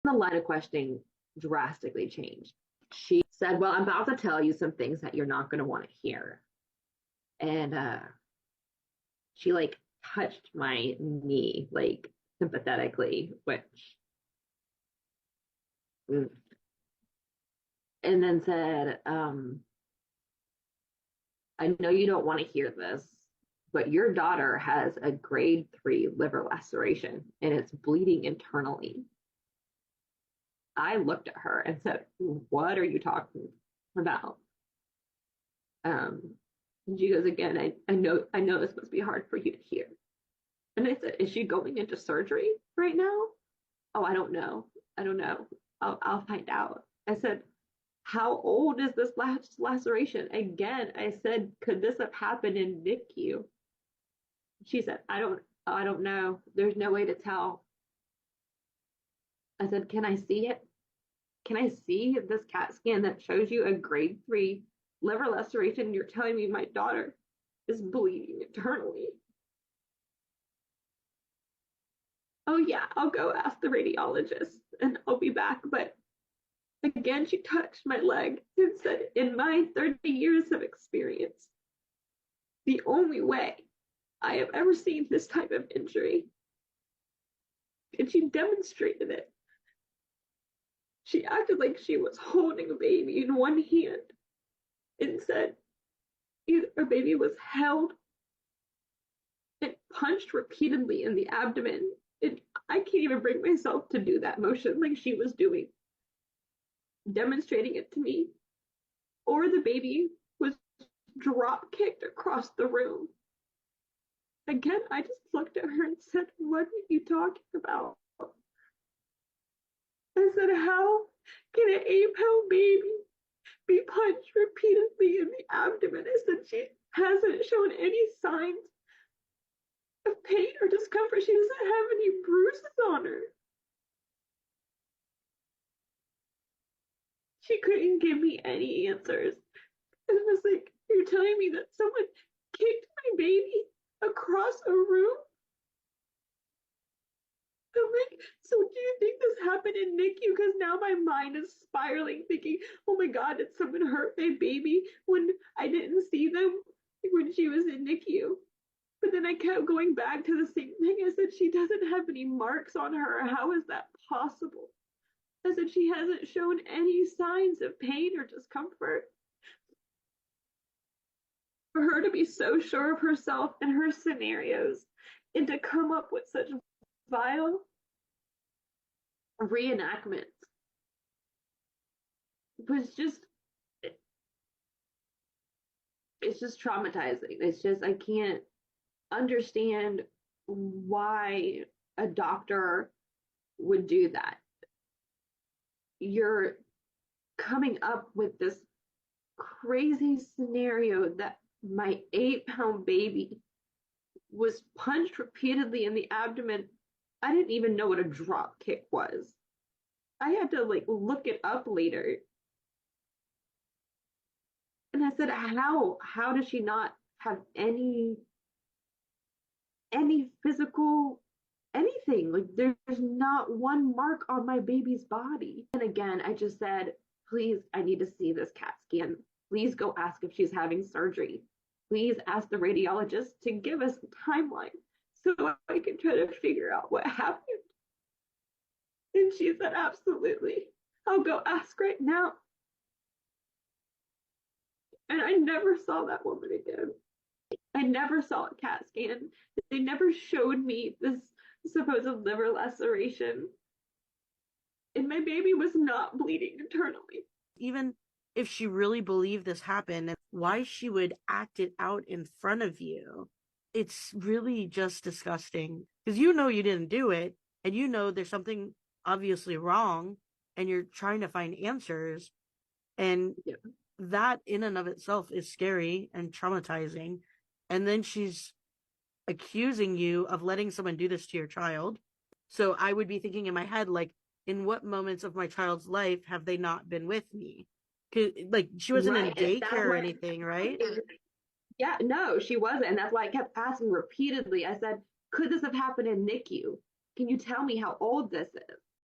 The line of questioning drastically changed. She said, well, I'm about to tell you some things that you're not going to want to hear. And she like touched my knee, like sympathetically, which, and then said, I know you don't want to hear this, but your daughter has a grade 3 liver laceration and it's bleeding internally. I looked at her and said, what are you talking about? And she goes, again, I know this must be hard for you to hear. And I said, is she going into surgery right now? Oh, I don't know. I don't know. I'll find out. I said, how old is this laceration? Again, I said, could this have happened in NICU? She said, I don't know. There's no way to tell. I said, can I see it? Can I see this CAT scan that shows you a grade 3 liver laceration? You're telling me my daughter is bleeding internally. Oh yeah, I'll go ask the radiologist and I'll be back. But again, she touched my leg and said, in my 30 years of experience, the only way I have ever seen this type of injury, and she demonstrated it. She acted like she was holding a baby in one hand and said either a baby was held and punched repeatedly in the abdomen. And I can't even bring myself to do that motion like she was doing, demonstrating it to me. Or the baby was drop kicked across the room. Again, I just looked at her and said, what are you talking about? I said, how can an 8-pound baby be punched repeatedly in the abdomen? I said, she hasn't shown any signs of pain or discomfort. She doesn't have any bruises on her. She couldn't give me any answers. And it was like, you're telling me that someone kicked my baby across a room? I'm like, so do you think this happened in NICU? Because now my mind is spiraling, thinking, oh my God, did someone hurt my baby when I didn't see them when she was in NICU? But then I kept going back to the same thing. I said, she doesn't have any marks on her. How is that possible? I said, she hasn't shown any signs of pain or discomfort. For her to be so sure of herself and her scenarios and to come up with such vile reenactments was just, it's just traumatizing. It's just, I can't understand why a doctor would do that. You're coming up with this crazy scenario that my 8-pound baby was punched repeatedly in the abdomen. I didn't even know what a drop kick was. I had to like look it up later. And I said, how does she not have any physical anything? Like there's not one mark on my baby's body. And again, I just said, please, I need to see this CAT scan. Please go ask if she's having surgery. Please ask the radiologist to give us a timeline so I can try to figure out what happened. And she said, absolutely. I'll go ask right now. And I never saw that woman again. I never saw a CAT scan. They never showed me this supposed liver laceration. And my baby was not bleeding internally. Even if she really believed this happened, why she would act it out in front of you, it's really just disgusting. Because you know you didn't do it, and you know there's something obviously wrong, and you're trying to find answers. And that in and of itself is scary and traumatizing. And then she's accusing you of letting someone do this to your child. So I would be thinking in my head, like, in what moments of my child's life have they not been with me? Like, she wasn't in daycare or anything, right? Yeah, no, she wasn't. And that's why I kept asking repeatedly. I said, could this have happened in NICU? Can you tell me how old this is?